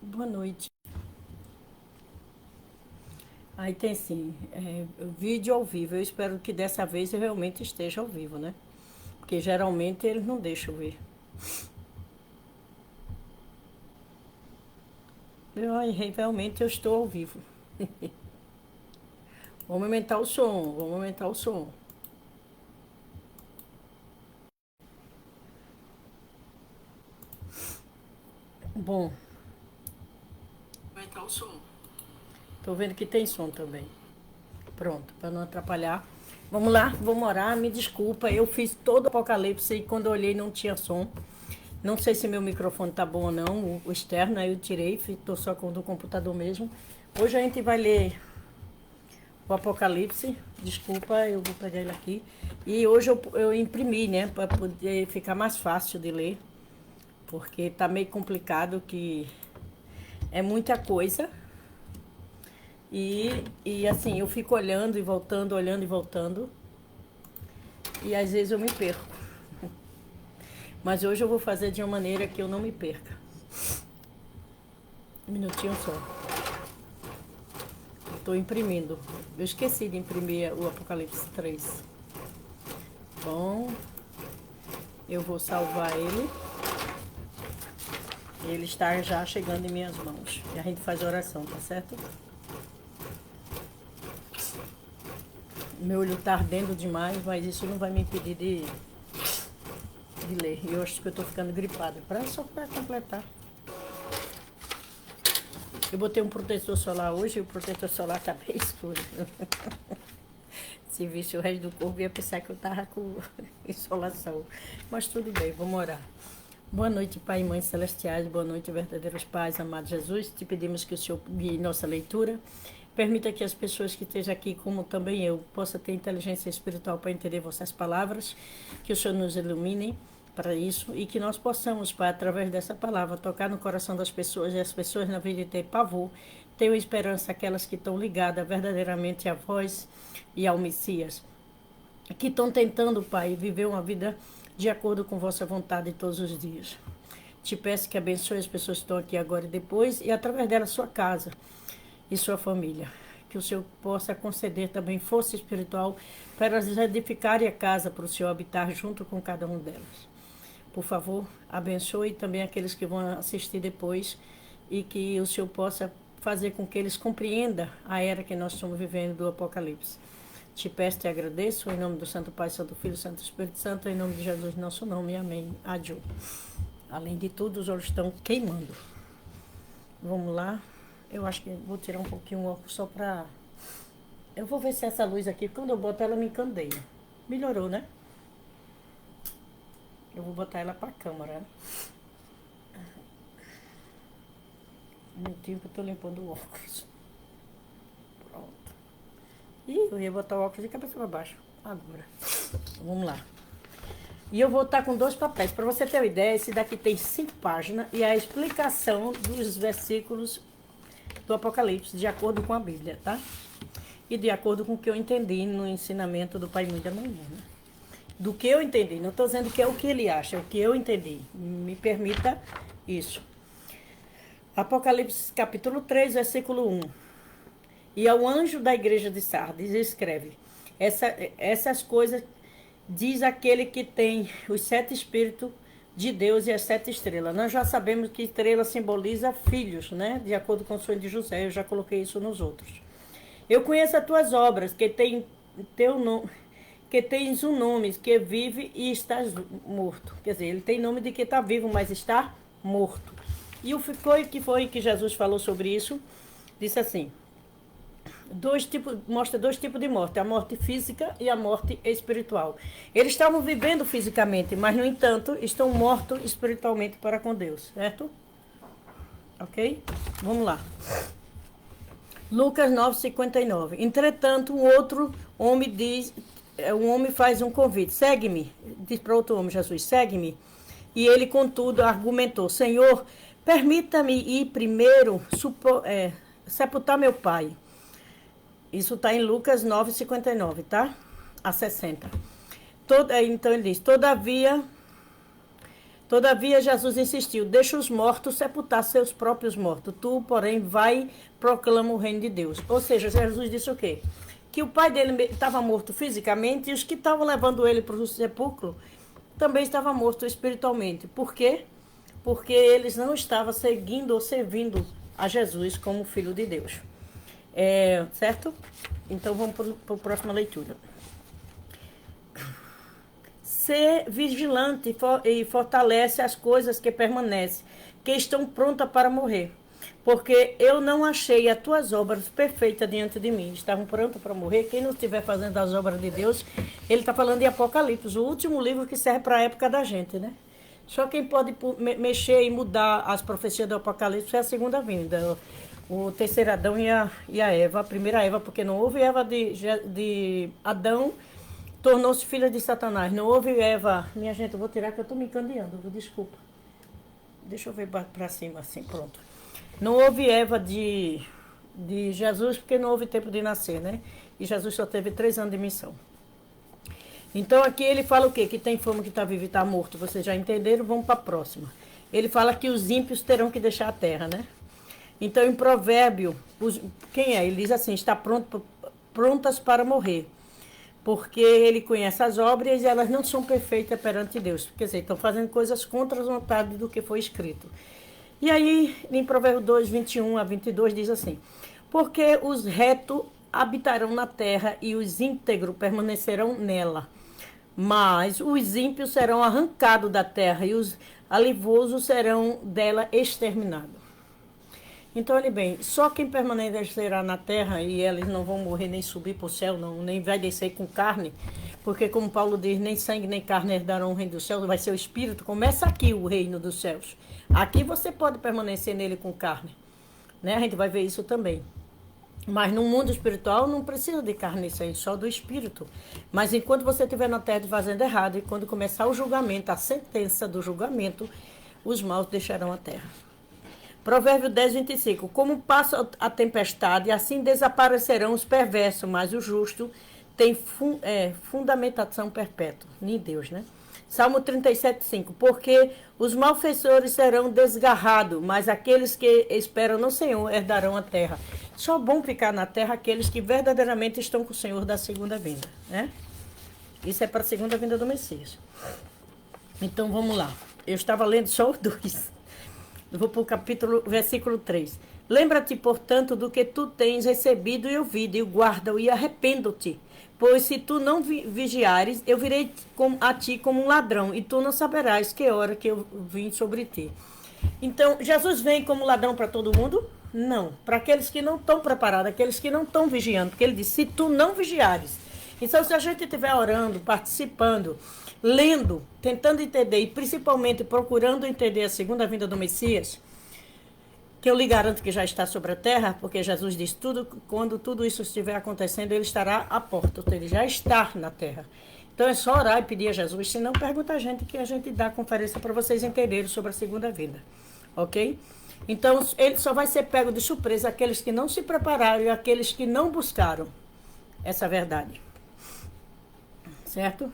Boa noite. Aí tem sim, vídeo ao vivo. Eu espero que dessa vez eu realmente esteja ao vivo, né? Porque geralmente eles não deixam ver. Realmente eu estou ao vivo. Vamos aumentar o som, vamos aumentar o som. Bom, aumentar o som. Tô vendo que tem som também. Pronto, para não atrapalhar. Vamos lá, vamos orar. Me desculpa, eu fiz todo o Apocalipse e quando eu olhei não tinha som. Não sei se meu microfone tá bom ou não, o externo, aí eu tirei, tô só com o do computador mesmo. Hoje a gente vai ler o Apocalipse, desculpa, eu vou pegar ele aqui. E hoje eu imprimi, né, para poder ficar mais fácil de ler, porque tá meio complicado que é muita coisa. E assim, eu fico olhando e voltando, olhando e voltando, e às vezes eu me perco. Mas hoje eu vou fazer de uma maneira que eu não me perca. Um minutinho só. Estou imprimindo. Eu esqueci de imprimir o Apocalipse 3. Bom, eu vou salvar ele. Ele está já chegando em minhas mãos. E a gente faz oração, tá certo? Meu olho tá ardendo demais, mas isso não vai me impedir de ler. E eu acho que eu tô ficando gripada. Só para completar. Eu botei um protetor solar hoje e o protetor solar tá bem escuro. Se visse o resto do corpo, ia pensar que eu tava com insolação. Mas tudo bem, vamos orar. Boa noite, Pai e Mãe Celestiais. Boa noite, verdadeiros pais, amado Jesus. Te pedimos que o Senhor guie nossa leitura. Permita que as pessoas que estejam aqui, como também eu, possa ter inteligência espiritual para entender vossas palavras. Que o Senhor nos ilumine para isso e que nós possamos, Pai, através dessa palavra, tocar no coração das pessoas e as pessoas, na vida de ter pavor, tenham esperança aquelas que estão ligadas verdadeiramente a vós e ao Messias, que estão tentando, Pai, viver uma vida de acordo com vossa vontade todos os dias. Te peço que abençoe as pessoas que estão aqui agora e depois, e através dela sua casa e sua família. Que o Senhor possa conceder também força espiritual para elas edificarem a casa para o Senhor habitar junto com cada um delas. Por favor, abençoe também aqueles que vão assistir depois e que o Senhor possa fazer com que eles compreendam a era que nós estamos vivendo do Apocalipse. Te peço e te agradeço, em nome do Santo Pai, Santo Filho, Santo Espírito Santo, em nome de Jesus, nosso nome, amém. Adiós. Além de tudo, os olhos estão queimando. Vamos lá. Eu acho que vou tirar um pouquinho o óculos só pra... Eu vou ver se essa luz aqui, quando eu boto ela, me encandeia. Melhorou, né? Eu vou botar ela pra câmera. Um minutinho que eu tô limpando o óculos. Pronto. Ih, eu ia botar o óculos de cabeça pra baixo. Agora. Vamos lá. E eu vou estar com dois papéis. Para você ter uma ideia, esse daqui tem 5 páginas e é a explicação dos versículos do Apocalipse, de acordo com a Bíblia, tá? E de acordo com o que eu entendi no ensinamento do Pai Muito da Manhã, né? Do que eu entendi. Não estou dizendo que é o que ele acha, é o que eu entendi. Me permita isso. Apocalipse capítulo 3, versículo 1. E ao anjo da igreja de Sardes escreve: essas coisas diz aquele que tem os 7 espíritos de Deus e as 7 estrelas. Nós já sabemos que estrela simboliza filhos, né? De acordo com o sonho de José, eu já coloquei isso nos outros. Eu conheço as tuas obras, que tem teu nome, que tens um nome, que vive e estás morto. Quer dizer, ele tem nome de que está vivo, mas está morto. E o que foi que Jesus falou sobre isso? Disse assim: mostra dois tipos de morte, a morte física e a morte espiritual. Eles estavam vivendo fisicamente, mas, no entanto, estão mortos espiritualmente para com Deus, certo? Ok? Vamos lá. Lucas 9:59. Entretanto, um outro homem diz, um homem faz um convite: segue-me. Diz para outro homem: Jesus, segue-me. E ele, contudo, argumentou: Senhor, permita-me ir primeiro sepultar meu pai. Isso está em Lucas 9:59, tá? A 60. Então ele diz: Todavia Todavia, Jesus insistiu: deixa os mortos sepultar seus próprios mortos. Tu, porém, vai proclama o reino de Deus. Ou seja, Jesus disse o quê? Que o pai dele estava morto fisicamente e os que estavam levando ele para o sepulcro também estavam mortos espiritualmente. Por quê? Porque eles não estavam seguindo ou servindo a Jesus como Filho de Deus. Certo? Então vamos para a próxima leitura. Ser vigilante e fortalece as coisas que permanecem, que estão prontas para morrer. Porque eu não achei as tuas obras perfeitas diante de mim. Estavam prontas para morrer. Quem não estiver fazendo as obras de Deus, ele está falando de Apocalipse, o último livro que serve para a época da gente, né? Só quem pode mexer e mudar as profecias do Apocalipse é a segunda vinda. O terceiro Adão e a Eva. A primeira Eva, porque não houve Eva de Adão, tornou-se filha de Satanás. Não houve Eva. Minha gente, eu vou tirar que eu estou me encandeando. Desculpa. Deixa eu ver para cima assim, pronto. Não houve Eva de Jesus, porque não houve tempo de nascer, né? E Jesus só teve 3 anos de missão. Então aqui ele fala o quê? Que tem fome, que está vivo e está morto. Vocês já entenderam? Vamos para a próxima. Ele fala que os ímpios terão que deixar a terra, né? Então em Provérbio, quem é? Ele diz assim, está prontas para morrer. Porque ele conhece as obras e elas não são perfeitas perante Deus. Quer dizer, estão fazendo coisas contra a vontade do que foi escrito. E aí, em Provérbios 2, 21 a 22, diz assim: porque os retos habitarão na terra e os íntegros permanecerão nela. Mas os ímpios serão arrancados da terra e os alivosos serão dela exterminados. Então, olha bem, só quem permanecerá na terra, e eles não vão morrer nem subir para o céu, não, nem vai descer com carne, porque como Paulo diz, nem sangue nem carne herdarão o reino dos céus, vai ser o Espírito. Começa aqui o reino dos céus. Aqui você pode permanecer nele com carne, né? A gente vai ver isso também. Mas no mundo espiritual não precisa de carne e sangue, só do Espírito. Mas enquanto você estiver na terra fazendo errado, e quando começar o julgamento, a sentença do julgamento, os maus deixarão a terra. Provérbio 10, 25. Como passa a tempestade, assim desaparecerão os perversos, mas o justo tem fundamentação perpétua. Nem Deus, né? Salmo 37, 5. Porque os malfeitores serão desgarrados, mas aqueles que esperam no Senhor herdarão a terra. Só bom ficar na terra aqueles que verdadeiramente estão com o Senhor da segunda vinda, né? Isso é para a segunda vinda do Messias. Então vamos lá. Eu estava lendo só os 2. Eu vou para o versículo 3. Lembra-te, portanto, do que tu tens recebido e ouvido, e guarda-o e arrependo-te. Pois se tu não vigiares, eu virei a ti como um ladrão, e tu não saberás que hora que eu vim sobre ti. Então, Jesus vem como ladrão para todo mundo? Não. Para aqueles que não estão preparados, aqueles que não estão vigiando. Porque ele diz, se tu não vigiares. Então, se a gente estiver orando, participando, lendo, tentando entender e principalmente procurando entender a segunda vinda do Messias, que eu lhe garanto que já está sobre a terra, porque Jesus diz tudo, quando tudo isso estiver acontecendo, ele estará à porta, ou ele já está na terra. Então é só orar e pedir a Jesus, se não pergunta a gente que a gente dá a conferência para vocês entenderem sobre a segunda vinda, ok? Então ele só vai ser pego de surpresa aqueles que não se prepararam e aqueles que não buscaram essa verdade. Certo?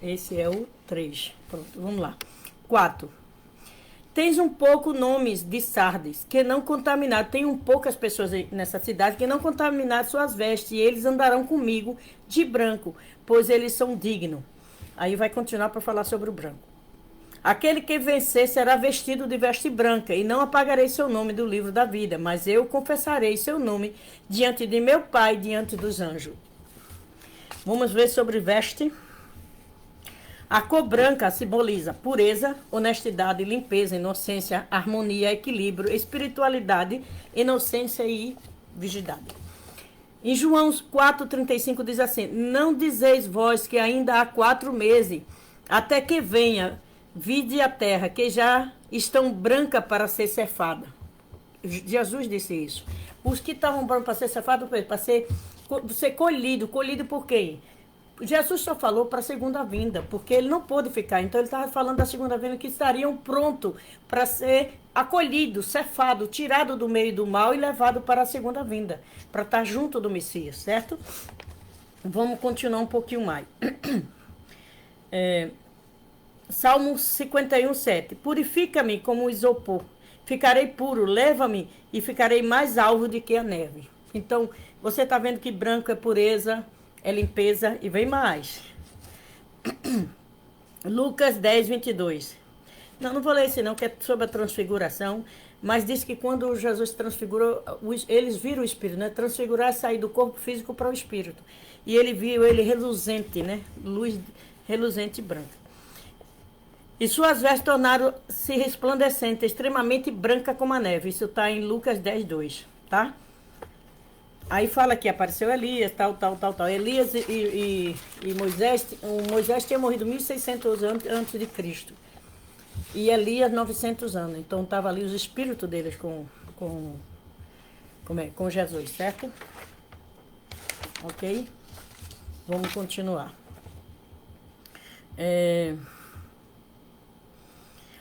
Esse é o 3. Pronto, vamos lá. 4. Tens um pouco nomes de Sardes, que não contaminaram. Tem poucas pessoas nessa cidade que não contaminaram suas vestes, e eles andarão comigo de branco, pois eles são dignos. Aí vai continuar para falar sobre o branco. Aquele que vencer será vestido de veste branca, e não apagarei seu nome do livro da vida, mas eu confessarei seu nome diante de meu Pai, diante dos anjos. Vamos ver sobre veste. A cor branca simboliza pureza, honestidade, limpeza, inocência, harmonia, equilíbrio, espiritualidade, inocência e virgindade. Em João 4,35 diz assim: não dizeis vós que ainda há 4 meses, até que venha, vide a terra, que já estão branca para ser cefada. Jesus disse isso. Os que estavam brancos para ser cefados, para ser colhido por quem? Jesus só falou para a segunda vinda, porque ele não pôde ficar. Então ele estava falando da segunda vinda, que estariam prontos para ser acolhidos, cefados, tirados do meio do mal e levados para a segunda vinda, para estar junto do Messias, certo? Vamos continuar um pouquinho mais. Salmo 51, 7. Purifica-me como o isopor. Ficarei puro, leva-me e ficarei mais alvo do que a neve. Então, você está vendo que branco é pureza, é limpeza e vem mais. Lucas 10, 22. Não vou ler esse não, que é sobre a transfiguração, mas diz que quando Jesus transfigurou, eles viram o Espírito, né? Transfigurar é sair do corpo físico para o Espírito. E ele viu ele reluzente, né? Luz reluzente e branca. E suas vestes tornaram-se resplandecentes, extremamente branca como a neve. Isso está em Lucas 10, 2, tá? Aí fala que apareceu Elias, tal. Elias e Moisés, o Moisés tinha morrido 1.600 anos antes de Cristo. E Elias 900 anos. Então estava ali os espíritos deles com Jesus, certo? Ok? Vamos continuar.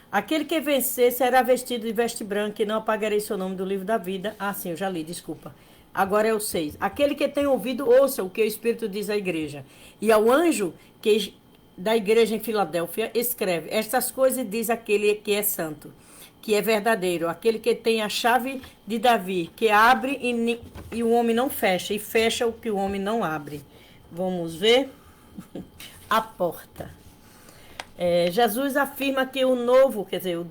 Aquele que vencer será vestido de veste branca e não apagarei seu nome do livro da vida. Ah, sim, eu já li, desculpa. Agora é o 6. Aquele que tem ouvido, ouça o que o Espírito diz à igreja. E ao anjo da igreja em Filadélfia, escreve: estas coisas diz aquele que é santo, que é verdadeiro, aquele que tem a chave de Davi, que abre e o homem não fecha, e fecha o que o homem não abre. Vamos ver? A porta. Jesus afirma que o novo, quer dizer,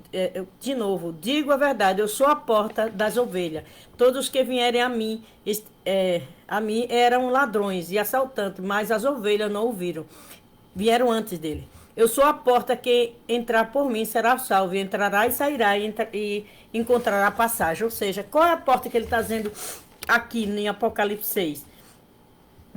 de novo, digo a verdade, eu sou a porta das ovelhas. Todos que vierem a mim eram ladrões e assaltantes, mas as ovelhas não ouviram. Vieram antes dele. Eu sou a porta, que entrar por mim será salvo, e entrará e sairá e encontrará passagem. Ou seja, qual é a porta que ele está dizendo aqui em Apocalipse 6?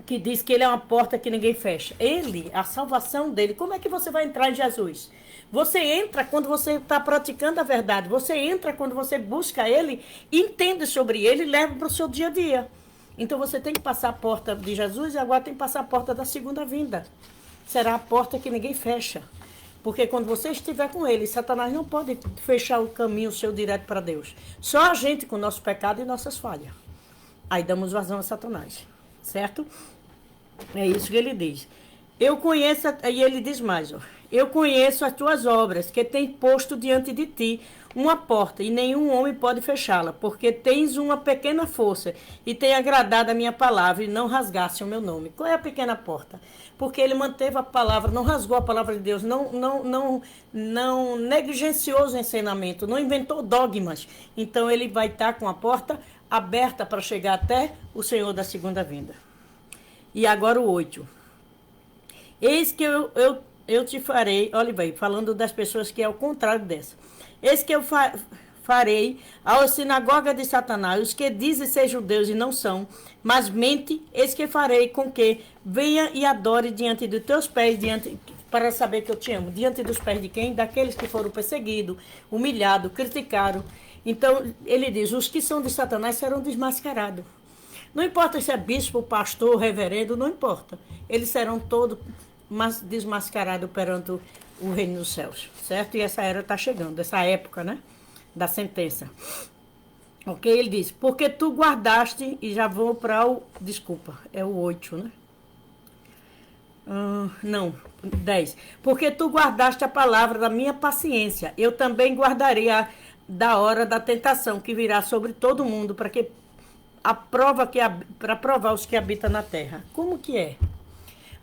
Que diz que ele é uma porta que ninguém fecha. Ele, a salvação dele, como é que você vai entrar em Jesus? Você entra quando você está praticando a verdade. Você entra quando você busca ele, entende sobre ele e leva para o seu dia a dia. Então você tem que passar a porta de Jesus e agora tem que passar a porta da segunda vinda. Será a porta que ninguém fecha. Porque quando você estiver com ele, Satanás não pode fechar o caminho seu direto para Deus. Só a gente com o nosso pecado e nossas falhas. Aí damos vazão a Satanás. Certo? É isso que ele diz. Eu conheço, e ele diz mais, ó, eu conheço as tuas obras, que tem posto diante de ti uma porta, e nenhum homem pode fechá-la, porque tens uma pequena força, e tem agradado a minha palavra, e não rasgaste o meu nome. Qual é a pequena porta? Porque ele manteve a palavra, não rasgou a palavra de Deus, não negligenciou os ensinamentos, não inventou dogmas. Então ele vai estar com a porta aberta para chegar até o Senhor da segunda vinda. E agora o 8. Eis que eu te farei, olha bem, falando das pessoas que é o contrário dessa. Eis que eu farei à sinagoga de Satanás, os que dizem ser judeus e não são, mas mente, eis que farei com que venha e adore diante dos teus pés, para saber que eu te amo. Diante dos pés de quem? Daqueles que foram perseguidos, humilhados, criticaram. Então, ele diz, os que são de Satanás serão desmascarados. Não importa se é bispo, pastor, reverendo, não importa. Eles serão todos desmascarados perante o reino dos céus, certo? E essa era está chegando, essa época, né? Da sentença. Ok? Ele diz, porque tu guardaste, e já vou para o, desculpa, é o 8, né? Não, 10. Porque tu guardaste a palavra da minha paciência, eu também guardarei da hora da tentação que virá sobre todo mundo, para provar os que habitam na terra. Como que é?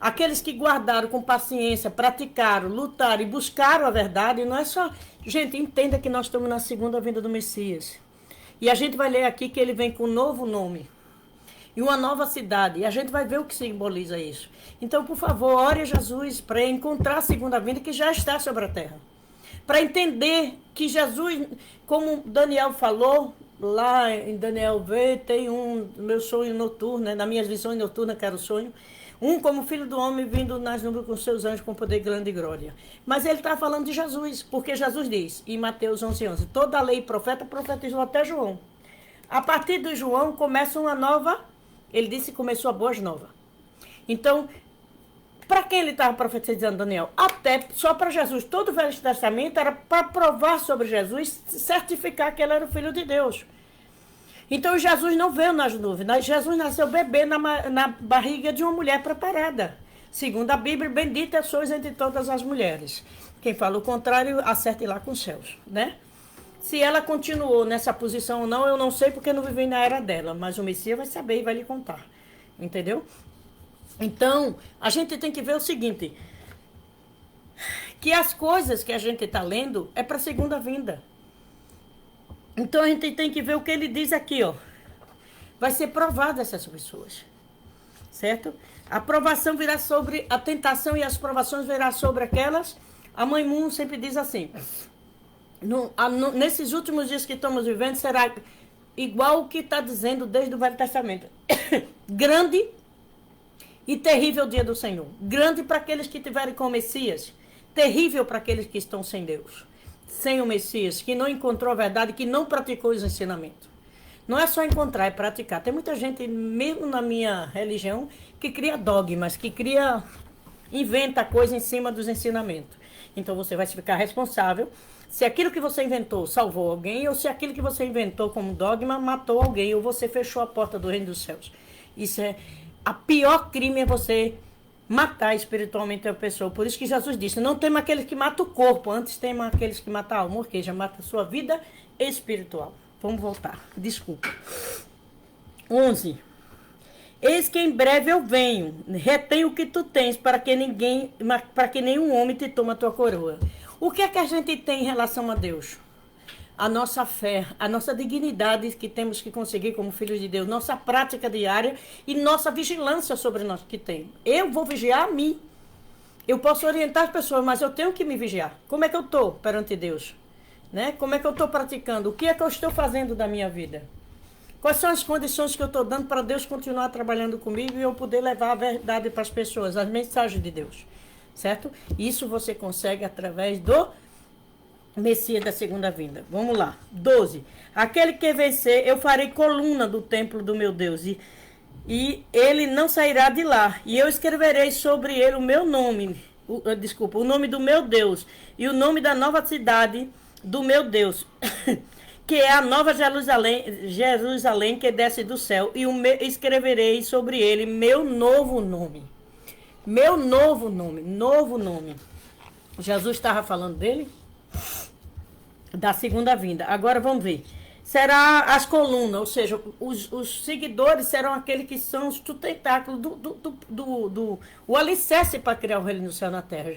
Aqueles que guardaram com paciência, praticaram, lutaram e buscaram a verdade, não é só... Gente, entenda que nós estamos na segunda vinda do Messias. E a gente vai ler aqui que ele vem com um novo nome. E uma nova cidade. E a gente vai ver o que simboliza isso. Então, por favor, ore a Jesus para encontrar a segunda vinda que já está sobre a terra. Para entender que Jesus, como Daniel falou, lá em Daniel V, tem meu sonho noturno, né? Nas minhas visões noturnas, que era o sonho. Como filho do homem vindo nas nuvens com seus anjos com poder grande e glória. Mas ele está falando de Jesus, porque Jesus diz, em Mateus 11:11, toda a lei e profeta profetizou até João. A partir de João começa uma nova, ele disse que começou a boas novas. Então, para quem ele estava profetizando, Daniel? Até só para Jesus. Todo o Velho Testamento era para provar sobre Jesus, certificar que ele era o Filho de Deus. Então Jesus não veio nas nuvens. Jesus nasceu bebê na barriga de uma mulher preparada. Segundo a Bíblia, bendita sois entre todas as mulheres. Quem fala o contrário, acerte lá com os céus, né? Se ela continuou nessa posição ou não, eu não sei porque eu não vivi na era dela, mas o Messias vai saber e vai lhe contar, entendeu? Então, a gente tem que ver o seguinte, que as coisas que a gente está lendo é para a segunda vinda. Então, a gente tem que ver o que ele diz aqui, ó. Vai ser provado essas pessoas, certo? A provação virá sobre a tentação e as provações virá sobre aquelas. A Mãe Moon sempre diz assim, nesses últimos dias que estamos vivendo, será igual o que está dizendo desde o Velho Testamento. Grande e terrível dia do Senhor. Grande para aqueles que tiverem com o Messias. Terrível para aqueles que estão sem Deus. Sem o Messias, que não encontrou a verdade, que não praticou os ensinamentos. Não é só encontrar, é praticar. Tem muita gente, mesmo na minha religião, que cria dogmas, que inventa coisa em cima dos ensinamentos. Então você vai ficar responsável se aquilo que você inventou salvou alguém ou se aquilo que você inventou como dogma matou alguém ou você fechou a porta do reino dos céus. Isso é a pior crime, é você matar espiritualmente a pessoa. Por isso que Jesus disse, não tema aqueles que matam o corpo, antes tema aqueles que matam a alma, porque já mata a sua vida espiritual. Vamos voltar, desculpa. 11. Eis que em breve eu venho, retém o que tu tens, para que nenhum homem te tome a tua coroa. O que é que a gente tem em relação a Deus? A nossa fé, a nossa dignidade que temos que conseguir como filhos de Deus, nossa prática diária e nossa vigilância sobre nós que tem. Eu vou vigiar a mim. Eu posso orientar as pessoas, mas eu tenho que me vigiar. Como é que eu estou perante Deus? Né? Como é que eu estou praticando? O que é que eu estou fazendo da minha vida? Quais são as condições que eu estou dando para Deus continuar trabalhando comigo e eu poder levar a verdade para as pessoas, as mensagens de Deus, certo? Isso você consegue através do Messias da segunda vinda. Vamos lá. 12. Aquele que vencer, eu farei coluna do templo do meu Deus e ele não sairá de lá. E eu escreverei sobre ele o meu nome, o nome do meu Deus e o nome da nova cidade do meu Deus, que é a nova Jerusalém que desce do céu, e escreverei sobre ele meu novo nome. Meu novo nome, novo nome. Jesus estava falando dele? Da segunda vinda. Agora vamos ver. Será as colunas, ou seja, os seguidores serão aqueles que são os tentáculos o alicerce para criar o reino do céu na terra.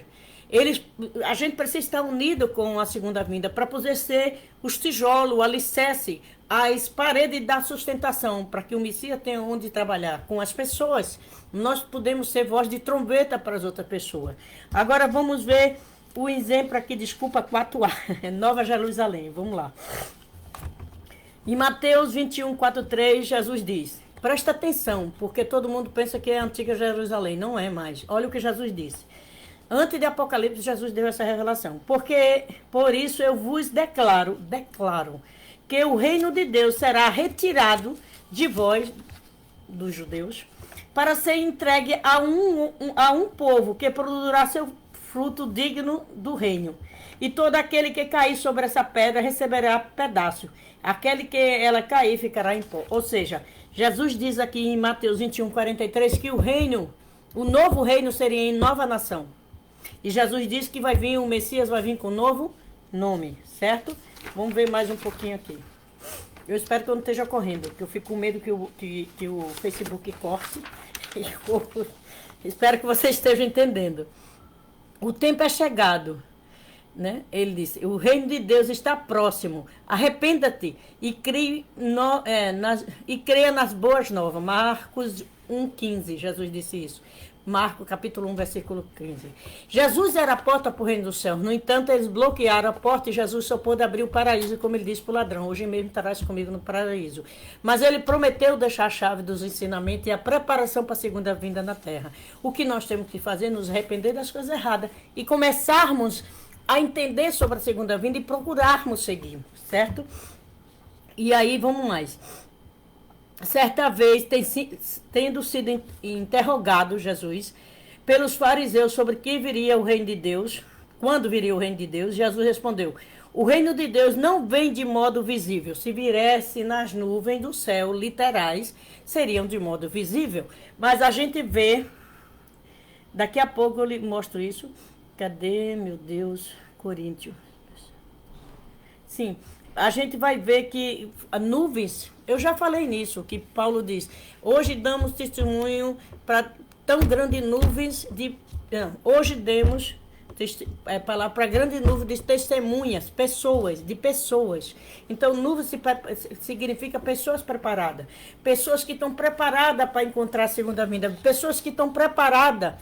A gente precisa estar unido com a segunda vinda para poder ser os tijolos, o alicerce, as paredes da sustentação, para que o Messias tenha onde trabalhar com as pessoas. Nós podemos ser voz de trombeta para as outras pessoas. Agora vamos ver o exemplo aqui, desculpa, 4a, Nova Jerusalém, vamos lá. Em Mateus 21, 4,3, Jesus diz, presta atenção, porque todo mundo pensa que é a antiga Jerusalém, não é mais. Olha o que Jesus disse. Antes de Apocalipse, Jesus deu essa revelação. Porque, por isso, eu vos declaro, que o reino de Deus será retirado de vós, dos judeus, para ser entregue a um povo que produzirá seu fruto digno do reino. E todo aquele que cair sobre essa pedra receberá pedaço. Aquele que ela cair ficará em pó. Ou seja, Jesus diz aqui em Mateus 21, 43, que o novo reino seria em nova nação. E Jesus disse que o Messias vai vir com um novo nome, certo? Vamos ver mais um pouquinho aqui. Eu espero que eu não esteja correndo, porque eu fico com medo que o Facebook corte. Espero que vocês estejam entendendo. O tempo é chegado, né? Ele disse, o reino de Deus está próximo. Arrependa-te e creia nas boas novas. Marcos 1,15, Jesus disse isso. Marcos, capítulo 1, versículo 15. Jesus era a porta para o reino do céu. No entanto, eles bloquearam a porta e Jesus só pôde abrir o paraíso, como ele disse para o ladrão. Hoje mesmo estarás comigo no paraíso. Mas ele prometeu deixar a chave dos ensinamentos e a preparação para a segunda vinda na terra. O que nós temos que fazer é nos arrepender das coisas erradas e começarmos a entender sobre a segunda vinda e procurarmos seguir, certo? E aí, vamos mais. Certa vez, tendo sido interrogado Jesus pelos fariseus sobre que viria o reino de Deus, quando viria o reino de Deus, Jesus respondeu, o reino de Deus não vem de modo visível. Se viesse nas nuvens do céu, literais, seriam de modo visível. Mas a gente vê, daqui a pouco eu lhe mostro isso, Cadê, meu Deus, Coríntios? Sim, a gente vai ver que nuvens, eu já falei nisso, que Paulo diz, hoje damos testemunho para tão grande nuvens de... Não, hoje demos palavra para grande nuvem de testemunhas, pessoas, de pessoas. Então, nuvem significa pessoas preparadas. Pessoas que estão preparadas para encontrar a segunda vinda. Pessoas que estão preparadas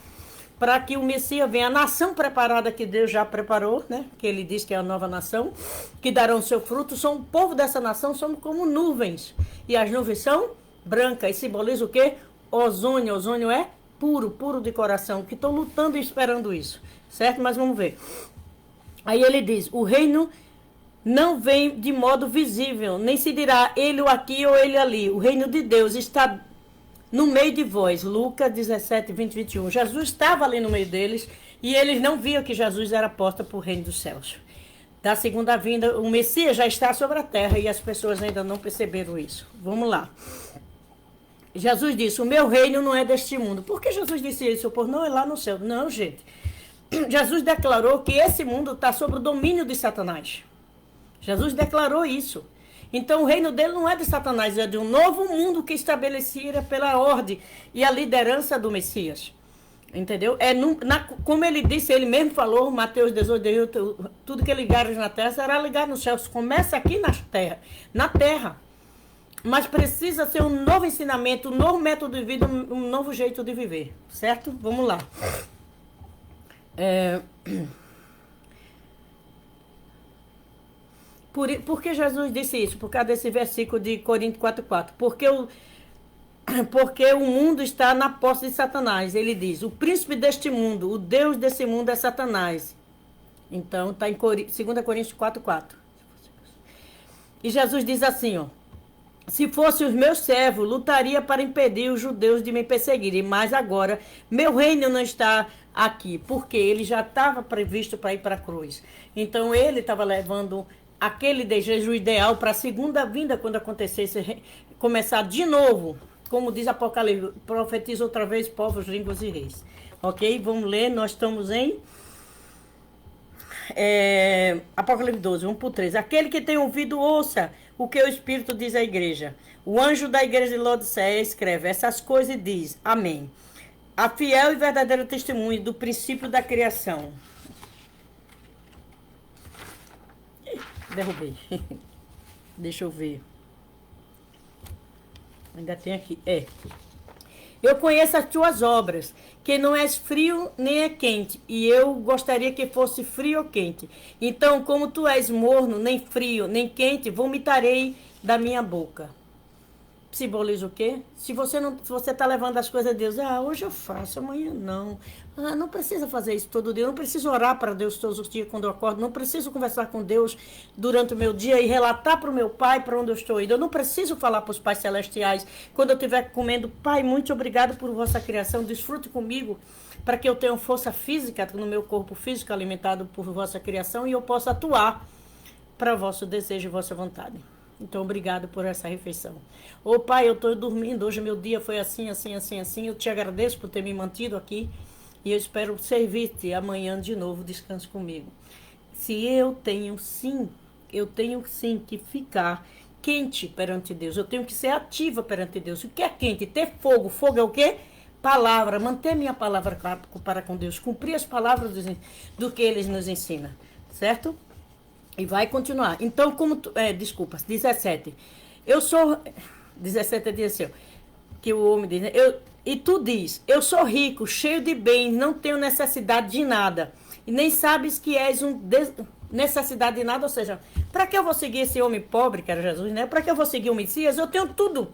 para que o Messias venha. A nação preparada que Deus já preparou, né? Que ele diz que é a nova nação, que darão seu fruto. São o povo dessa nação, somos como nuvens. E as nuvens são brancas. E simboliza o quê? Ozônio. Ozônio é puro, puro de coração. Que estão lutando e esperando isso. Certo? Mas vamos ver. Aí ele diz, o reino não vem de modo visível, nem se dirá ele aqui ou ele ali. O reino de Deus está no meio de vós. Lucas 17, 20, 21. Jesus estava ali no meio deles e eles não viam que Jesus era porta para o reino dos céus. Da segunda vinda, o Messias já está sobre a terra e as pessoas ainda não perceberam isso. Vamos lá. Jesus disse, o meu reino não é deste mundo. Por que Jesus disse isso? Por não é lá no céu. Não, gente. Jesus declarou que esse mundo está sob o domínio de Satanás. Jesus declarou isso. Então o reino dele não é de Satanás, é de um novo mundo que estabeleciera pela ordem e a liderança do Messias. Entendeu? Como ele disse, ele mesmo falou, Mateus 18, tudo que ligares na terra será ligado nos céus. Começa aqui na terra. Mas precisa ser um novo ensinamento, um novo método de vida, um novo jeito de viver. Certo? Vamos lá. Por que Jesus disse isso? Por causa desse versículo de Coríntios 4,4. Porque o mundo está na posse de Satanás. Ele diz, o príncipe deste mundo, o Deus desse mundo é Satanás. Então, está em 2 Coríntios 4,4. E Jesus diz assim, ó. Se fossem os meus servos, lutaria para impedir os judeus de me perseguirem. Mas agora, meu reino não está aqui, porque ele já estava previsto para ir para a cruz. Então, ele estava levando aquele desejo ideal para a segunda vinda, quando acontecesse, começar de novo. Como diz Apocalipse, profetiza outra vez povos, línguas e reis. Ok? Vamos ler, nós estamos em Apocalipse 12, 1-3. Aquele que tem ouvido, ouça o que o Espírito diz à igreja. O anjo da igreja de Laodiceia escreve essas coisas e diz, amém. A fiel e verdadeira testemunha do princípio da criação. Derrubei. Deixa eu ver. Ainda tem aqui. Eu conheço as tuas obras, que não és frio nem é quente, e eu gostaria que fosse frio ou quente. Então, como tu és morno, nem frio, nem quente, vomitarei da minha boca. Simboliza o quê? Se você está levando as coisas a Deus, hoje eu faço, amanhã não. Não precisa fazer isso todo dia, não preciso orar para Deus todos os dias quando eu acordo, não preciso conversar com Deus durante o meu dia e relatar para o meu Pai para onde eu estou indo. Eu não preciso falar para os pais celestiais quando eu estiver comendo, Pai, muito obrigado por vossa criação, desfrute comigo para que eu tenha força física no meu corpo físico alimentado por vossa criação e eu possa atuar para vosso desejo e vossa vontade. Então, obrigado por essa refeição. Pai, eu estou dormindo, hoje meu dia foi assim, assim, assim, assim. Eu te agradeço por ter me mantido aqui e eu espero servir-te amanhã de novo, descanse comigo. Eu tenho sim que ficar quente perante Deus. Eu tenho que ser ativa perante Deus. O que é quente? Ter fogo. Fogo é o quê? Palavra. Manter minha palavra para com Deus. Cumprir as palavras do que Ele nos ensina. Certo? E vai continuar. Então, desculpa, 17. 17 diz assim, que o homem diz, e tu diz, eu sou rico, cheio de bens, não tenho necessidade de nada. E nem sabes que és necessidade de nada. Ou seja, para que eu vou seguir esse homem pobre, que era Jesus, né? Para que eu vou seguir o Messias? Eu tenho tudo.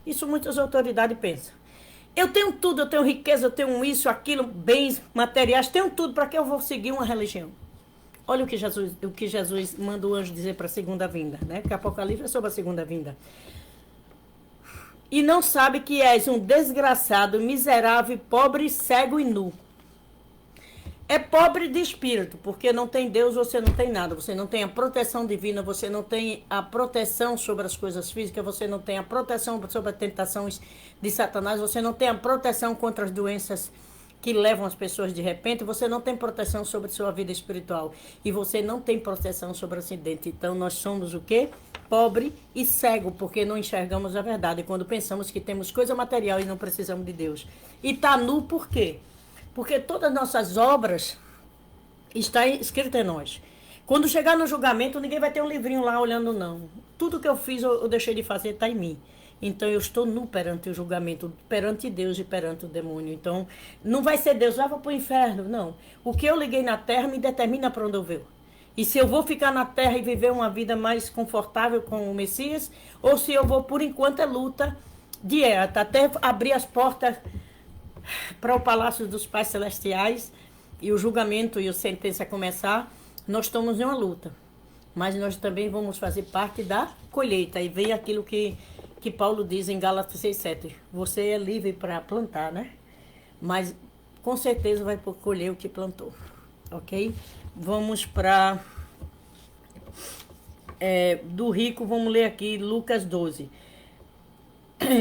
Isso muitas autoridades pensam. Eu tenho tudo, eu tenho riqueza, eu tenho isso, aquilo, bens materiais, tenho tudo. Para que eu vou seguir uma religião? Olha o que Jesus manda o anjo dizer para a segunda vinda, né? Porque Apocalipse é sobre a segunda vinda. E não sabe que és um desgraçado, miserável, pobre, cego e nu. É pobre de espírito, porque não tem Deus, você não tem nada. Você não tem a proteção divina, você não tem a proteção sobre as coisas físicas, você não tem a proteção sobre as tentações de Satanás, você não tem a proteção contra as doenças que levam as pessoas de repente, você não tem proteção sobre sua vida espiritual. E você não tem proteção sobre o acidente. Então, nós somos o quê? Pobre e cego, porque não enxergamos a verdade. Quando pensamos que temos coisa material e não precisamos de Deus. E está nu por quê? Porque todas as nossas obras estão escritas em nós. Quando chegar no julgamento, ninguém vai ter um livrinho lá olhando, não. Tudo que eu fiz, eu deixei de fazer, está em mim. Então, eu estou nu perante o julgamento, perante Deus e perante o demônio. Então, não vai ser Deus, leva para o inferno, não. O que eu liguei na terra me determina para onde eu vou. E se eu vou ficar na terra e viver uma vida mais confortável com o Messias, ou se eu vou, por enquanto, é luta dieta, até abrir as portas para o palácio dos pais celestiais e o julgamento e a sentença começar, nós estamos em uma luta. Mas nós também vamos fazer parte da colheita. E vem aquilo que Paulo diz em Gálatas 6,7. Você é livre para plantar, né? Mas com certeza vai colher o que plantou. Ok? Vamos para... do rico, vamos ler aqui Lucas 12.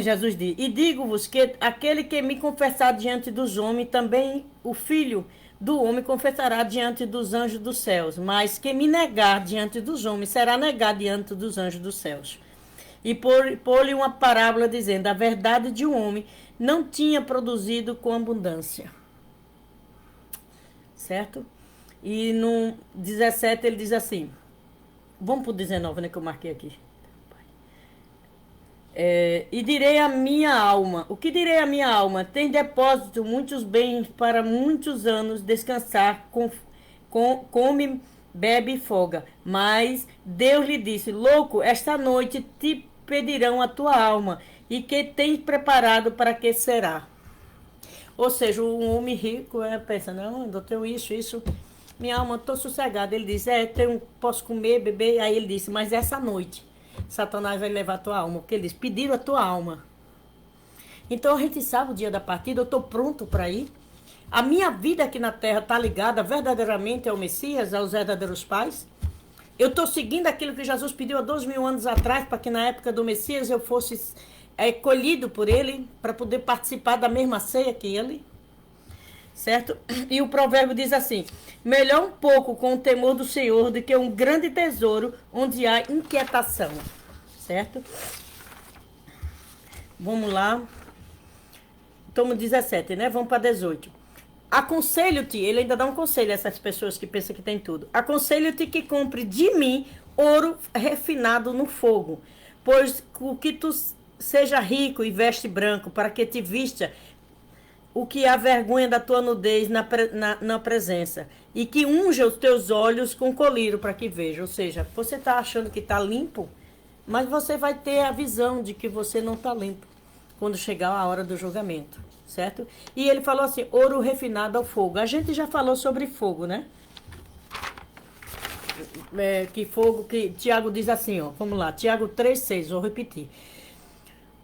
Jesus diz: e digo-vos que aquele que me confessar diante dos homens, também o Filho do homem confessará diante dos anjos dos céus. Mas quem me negar diante dos homens, será negado diante dos anjos dos céus. E pôr-lhe uma parábola dizendo: a verdade de um homem não tinha produzido com abundância. Certo? E no 17 ele diz assim, vamos para o 19, né, que eu marquei aqui. E direi à minha alma, o que direi à minha alma? Tem depósito muitos bens para muitos anos, descansar, come, bebe e folga. Mas Deus lhe disse: louco, esta noite te pedirão a tua alma, e que tens preparado para que será? Ou seja, um homem rico pensa: não, eu tenho isso, minha alma, estou sossegada. Ele diz: posso comer, beber. Aí ele disse: mas essa noite Satanás vai levar a tua alma, porque eles pediram a tua alma. Então a gente sabe o dia da partida, eu estou pronto para ir. A minha vida aqui na terra está ligada verdadeiramente ao Messias, aos verdadeiros pais. Eu estou seguindo aquilo que Jesus pediu há 2.000 anos atrás, para que na época do Messias eu fosse colhido por ele, para poder participar da mesma ceia que ele. Certo? E o provérbio diz assim: melhor um pouco com o temor do Senhor do que um grande tesouro onde há inquietação. Certo? Vamos lá. Estamos 17, né? Vamos para 18. Aconselho-te, ele ainda dá um conselho a essas pessoas que pensam que tem tudo. Aconselho-te que compre de mim ouro refinado no fogo, pois o que tu seja rico e veste branco, para que te vista o que há vergonha da tua nudez na presença, e que unja os teus olhos com colírio para que veja. Ou seja, você está achando que está limpo, mas você vai ter a visão de que você não está limpo quando chegar a hora do julgamento, certo? E ele falou assim: ouro refinado ao fogo. A gente já falou sobre fogo, né? Que Tiago diz assim, ó, vamos lá, Tiago 3,6, vou repetir.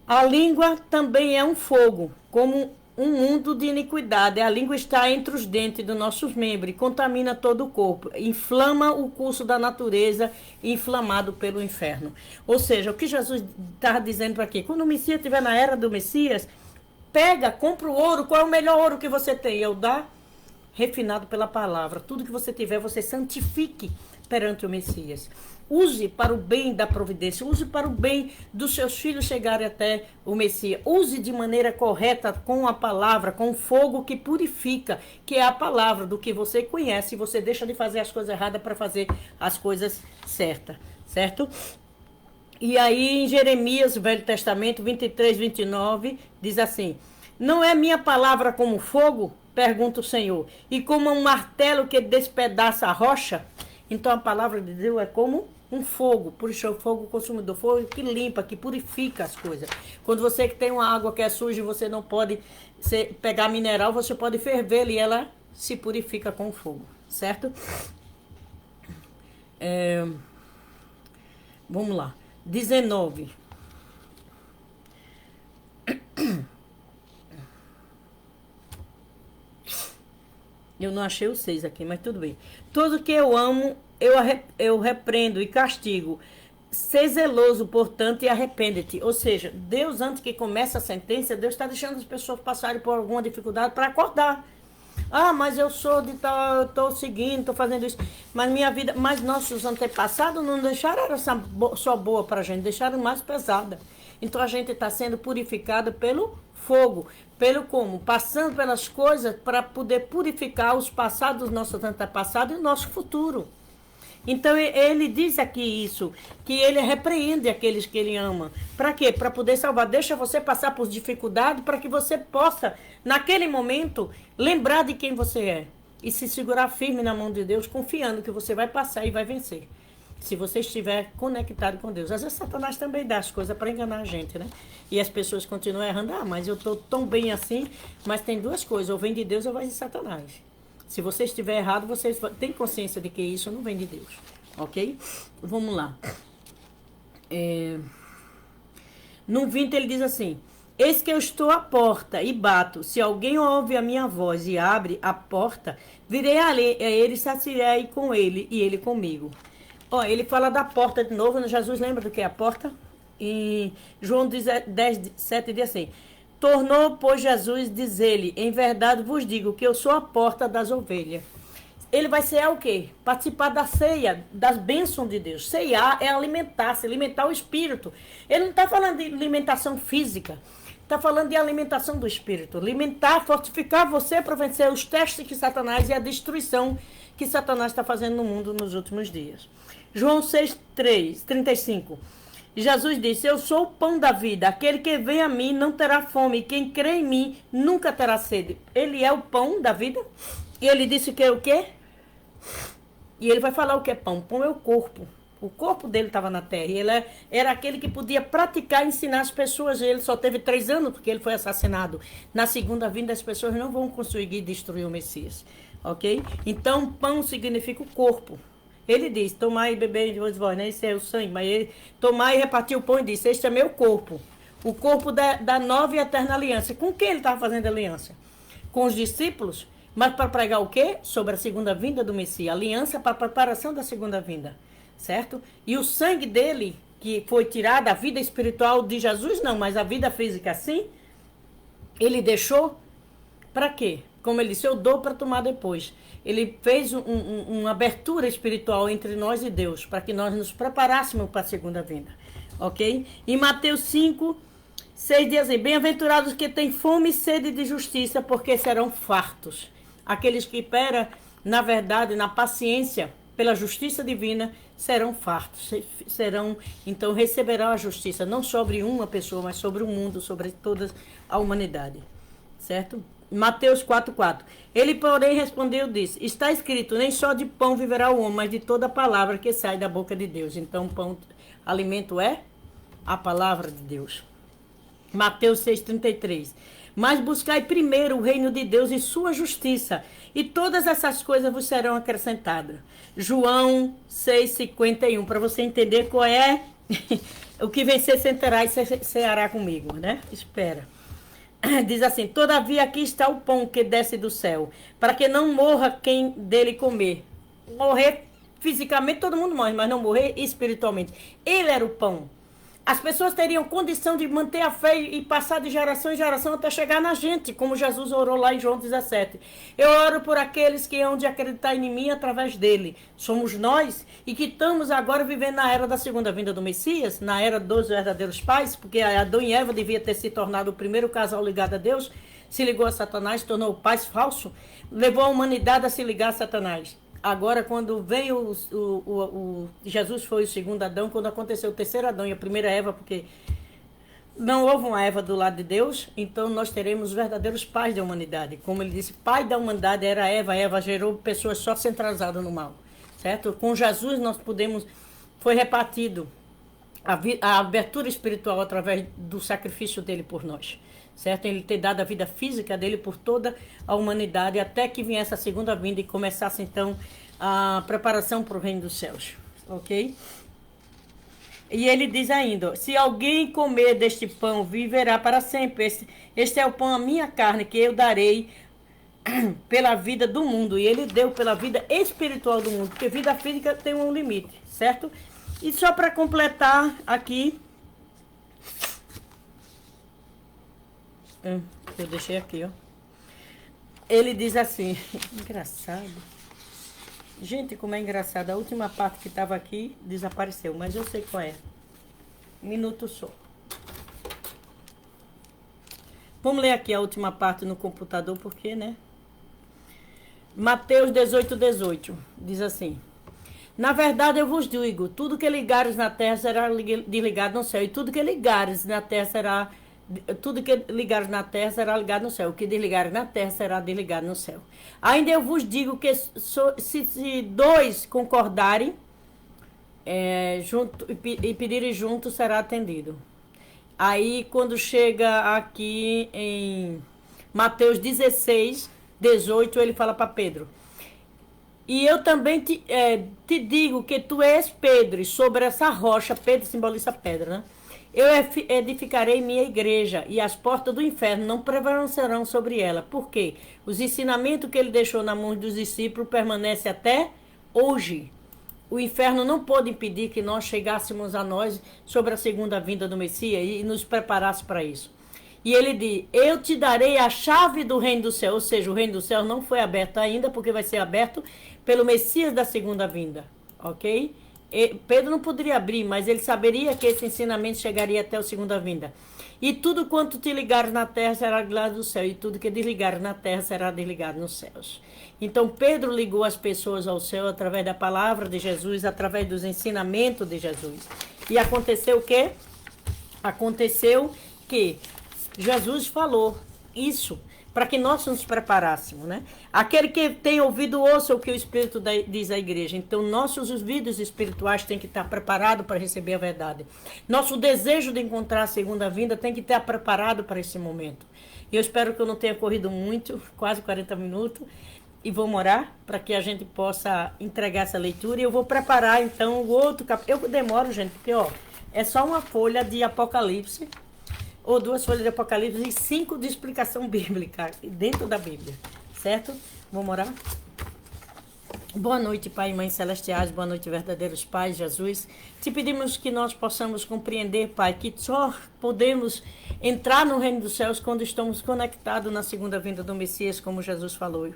A língua também é um fogo, como um mundo de iniquidade. A língua está entre os dentes dos nossos membros e contamina todo o corpo. Inflama o curso da natureza, inflamado pelo inferno. Ou seja, o que Jesus está dizendo para quê? Quando o Messias estiver na era do Messias, compra o ouro. Qual é o melhor ouro que você tem? Eu dar refinado pela palavra. Tudo que você tiver, você santifique perante o Messias. Use para o bem da providência, use para o bem dos seus filhos chegarem até o Messias. Use de maneira correta com a palavra, com o fogo que purifica, que é a palavra do que você conhece. E você deixa de fazer as coisas erradas para fazer as coisas certas, certo? E aí em Jeremias, Velho Testamento 23, 29, diz assim: não é minha palavra como fogo? Pergunta o Senhor. E como um martelo que despedaça a rocha? Então a palavra de Deus é como um fogo, por isso é o fogo consumidor, fogo que limpa, que purifica as coisas. Quando você tem uma água que é suja e você não pode pegar mineral, você pode ferver e ela se purifica com o fogo, certo? Vamos lá. 19. Eu não achei o 6 aqui, mas tudo bem. Tudo que eu amo, eu repreendo e castigo. Ser zeloso, portanto, e arrepende-te. Ou seja, Deus, antes que comece a sentença, Deus está deixando as pessoas passarem por alguma dificuldade para acordar. Ah, mas eu sou de tal, eu estou seguindo, estou fazendo isso. Mas minha vida, mas nossos antepassados não deixaram essa só boa para a gente, deixaram mais pesada. Então a gente está sendo purificado pelo fogo, pelo como? Passando pelas coisas para poder purificar os passados dos nossos antepassados e o nosso futuro. Então ele diz aqui isso, que ele repreende aqueles que ele ama. Para quê? Para poder salvar. Deixa você passar por dificuldade para que você possa, naquele momento, lembrar de quem você é. E se segurar firme na mão de Deus, confiando que você vai passar e vai vencer. Se você estiver conectado com Deus. Às vezes Satanás também dá as coisas para enganar a gente, né? E as pessoas continuam errando. Ah, mas eu estou tão bem assim. Mas tem duas coisas, ou vem de Deus ou vem de Satanás. Se você estiver errado, você tem consciência de que isso não vem de Deus, ok? Vamos lá. No 20 ele diz assim: eis que eu estou à porta e bato. Se alguém ouve a minha voz e abre a porta, virei a ele e saciarei com ele e ele comigo. Ó, ele fala da porta de novo. Jesus lembra do que é a porta? Em João 10, 7 diz assim: tornou, pois, Jesus, diz ele, em verdade vos digo que eu sou a porta das ovelhas. Ele vai cear o quê? Participar da ceia, das bênçãos de Deus. Ceiar é alimentar-se, alimentar o espírito. Ele não está falando de alimentação física, está falando de alimentação do espírito. Alimentar, fortificar você para vencer os testes que Satanás e a destruição que Satanás está fazendo no mundo nos últimos dias. João 6, 35. Jesus disse: eu sou o pão da vida, aquele que vem a mim não terá fome, quem crê em mim nunca terá sede. Ele é o pão da vida. E ele disse que é o quê? E ele vai falar o que é pão. Pão é o corpo. O corpo dele estava na terra. E ele era aquele que podia praticar e ensinar as pessoas. Ele só teve 3 anos porque ele foi assassinado. Na segunda vinda as pessoas não vão conseguir destruir o Messias. Ok? Então pão significa o corpo. Ele diz: tomai e bebei de vós, né? Esse é o sangue. Mas ele tomai e repartiu o pão e disse: este é meu corpo. O corpo da nova e eterna aliança. Com quem ele estava fazendo aliança? Com os discípulos. Mas para pregar o quê? Sobre a segunda vinda do Messias. Aliança para a preparação da segunda vinda. Certo? E o sangue dele, que foi tirado, a vida espiritual de Jesus, não, mas a vida física sim, ele deixou para quê? Como ele disse: eu dou para tomar depois. Ele fez uma abertura espiritual entre nós e Deus, para que nós nos preparássemos para a segunda vinda. Ok? Em Mateus 5, 6 diz assim: bem-aventurados que têm fome e sede de justiça, porque serão fartos. Aqueles que esperam, na verdade, na paciência, pela justiça divina, serão fartos. Então, receberão a justiça, não sobre uma pessoa, mas sobre o mundo, sobre toda a humanidade. Certo? Mateus 4:4. Ele, porém, respondeu e disse: está escrito, nem só de pão viverá o homem, mas de toda palavra que sai da boca de Deus. Então, pão, alimento é a palavra de Deus. Mateus 6:33. Mas buscai primeiro o reino de Deus e sua justiça, e todas essas coisas vos serão acrescentadas. João 6:51, para você entender qual é o que vencer sentará e ceará comigo, né? Espera. Diz assim: todavia aqui está o pão que desce do céu, para que não morra quem dele comer. Morrer fisicamente todo mundo morre, mas não morrer espiritualmente. Ele era o pão. As pessoas teriam condição de manter a fé e passar de geração em geração até chegar na gente, como Jesus orou lá em João 17. Eu oro por aqueles que hão de acreditar em mim através dele. Somos nós, e que estamos agora vivendo na era da segunda vinda do Messias, na era dos verdadeiros pais, porque Adão e Eva devia ter se tornado o primeiro casal ligado a Deus, se ligou a Satanás, tornou pais falsos, levou a humanidade a se ligar a Satanás. Agora, quando veio Jesus foi o segundo Adão, quando aconteceu o terceiro Adão e a primeira Eva, porque não houve uma Eva do lado de Deus, então nós teremos os verdadeiros pais da humanidade. Como ele disse, pai da humanidade era Eva. Eva gerou pessoas só centralizadas no mal, certo? Com Jesus nós foi repartido a abertura espiritual através do sacrifício dele por nós. Certo? Ele ter dado a vida física dele por toda a humanidade, até que viesse a segunda vinda e começasse, então, a preparação para o reino dos céus. Ok? E ele diz ainda: se alguém comer deste pão, viverá para sempre. Este é o pão, a minha carne, que eu darei pela vida do mundo. E ele deu pela vida espiritual do mundo, porque vida física tem um limite, certo? E só para completar aqui, eu deixei aqui, ó. ele diz assim, engraçado. Gente, como é engraçado. A última parte que estava aqui desapareceu, mas eu sei qual é. Minuto só. Vamos ler aqui a última parte no computador, porque, né? Mateus 18:18 diz assim: na verdade eu vos digo, tudo que ligares na terra será ligado no céu, e tudo que ligares na terra será ligado no céu, o que desligares na terra será desligado no céu. Ainda eu vos digo que se dois concordarem junto, e pedirem junto, será atendido. Aí quando chega aqui em Mateus 16:18, ele fala para Pedro: e eu também te digo que tu és Pedro, e sobre essa rocha, Pedro simboliza pedra, né? Eu edificarei minha igreja, e as portas do inferno não prevalecerão sobre ela. Por quê? Os ensinamentos que ele deixou na mão dos discípulos permanecem até hoje. O inferno não pôde impedir que nós chegássemos a nós sobre a segunda vinda do Messias e nos preparasse para isso. E ele diz: eu te darei a chave do reino do céu. Ou seja, o reino do céu não foi aberto ainda, porque vai ser aberto pelo Messias da segunda vinda. Ok? Pedro não poderia abrir, mas ele saberia que esse ensinamento chegaria até a segunda vinda. E tudo quanto te ligares na terra será ligado no céu, e tudo que desligares na terra será desligado nos céus. Então Pedro ligou as pessoas ao céu através da palavra de Jesus, através dos ensinamentos de Jesus. E aconteceu o quê? Aconteceu que Jesus falou isso para que nós nos preparássemos, né? Aquele que tem ouvido, ouça o que o Espírito diz à igreja. Então, nossos ouvidos espirituais têm que estar preparados para receber a verdade. Nosso desejo de encontrar a segunda vinda tem que estar preparado para esse momento. E eu espero que eu não tenha corrido muito, quase 40 minutos, e vou orar para que a gente possa entregar essa leitura. E eu vou preparar, então, o outro capítulo. Eu demoro, gente, porque, ó, é só uma folha de Apocalipse, ou 2 folhas de Apocalipse e 5 de explicação bíblica dentro da Bíblia, certo? Vamos orar? Boa noite, Pai e Mãe Celestiais, boa noite, verdadeiros pais, Jesus. Te pedimos que nós possamos compreender, Pai, que só podemos entrar no reino dos céus quando estamos conectados na segunda vinda do Messias, como Jesus falou,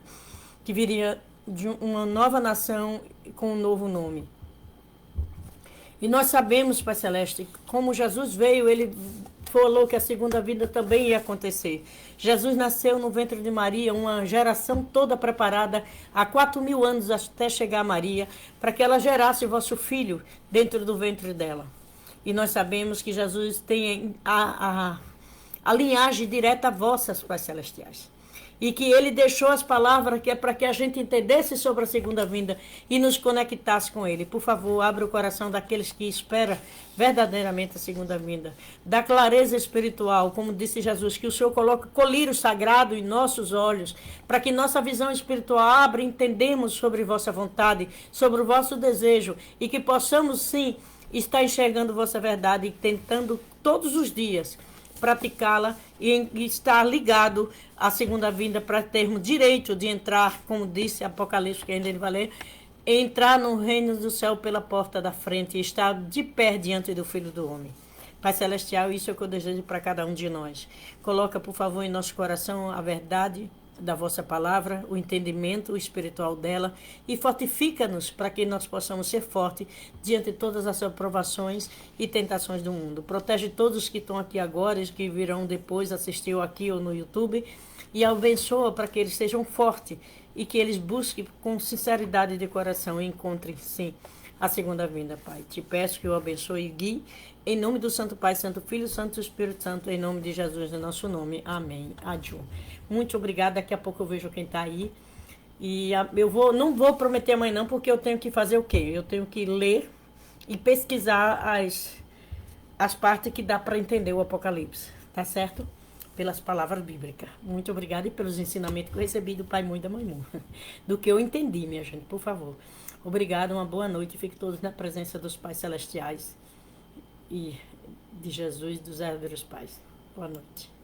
que viria de uma nova nação com um novo nome. E nós sabemos, Pai Celeste, como Jesus veio, ele falou que a segunda vida também ia acontecer. Jesus nasceu no ventre de Maria, uma geração toda preparada há 4.000 anos até chegar a Maria, para que ela gerasse o vosso filho dentro do ventre dela. E nós sabemos que Jesus tem a linhagem direta vossas, Pai Celestiais. E que ele deixou as palavras que é para que a gente entendesse sobre a segunda vinda e nos conectasse com ele. Por favor, abra o coração daqueles que esperam verdadeiramente a segunda vinda. Da clareza espiritual, como disse Jesus, que o Senhor coloque colírio sagrado em nossos olhos, para que nossa visão espiritual abra e entendemos sobre vossa vontade, sobre o vosso desejo, e que possamos sim estar enxergando vossa verdade e tentando todos os dias praticá-la e estar ligado à segunda vinda para termos direito de entrar, como disse Apocalipse, que ainda ele vai ler, entrar no reino do céu pela porta da frente e estar de pé diante do Filho do Homem. Pai Celestial, isso é o que eu desejo para cada um de nós. Coloca, por favor, em nosso coração a verdade da vossa palavra, o entendimento espiritual dela, e fortifica-nos para que nós possamos ser fortes diante de todas as aprovações e tentações do mundo. Protege todos os que estão aqui agora e que virão depois assistir aqui ou no YouTube, e abençoa para que eles sejam fortes e que eles busquem com sinceridade de coração e encontrem sim a segunda vinda, Pai. Te peço que eu abençoe e guie, em nome do Santo Pai, Santo Filho, Santo Espírito Santo, em nome de Jesus, em nosso nome. Amém. Adiós. Muito obrigada. Daqui a pouco eu vejo quem está aí. E não vou prometer amanhã não, porque eu tenho que fazer o quê? Eu tenho que ler e pesquisar as partes que dá para entender o Apocalipse. Tá certo? Pelas palavras bíblicas. Muito obrigada e pelos ensinamentos que eu recebi do Pai Mu e da Mãe Mu. Do que eu entendi, minha gente, por favor. Obrigada, uma boa noite. Fiquem todos na presença dos Pais Celestiais e de Jesus, dos verdadeiros pais. Boa noite.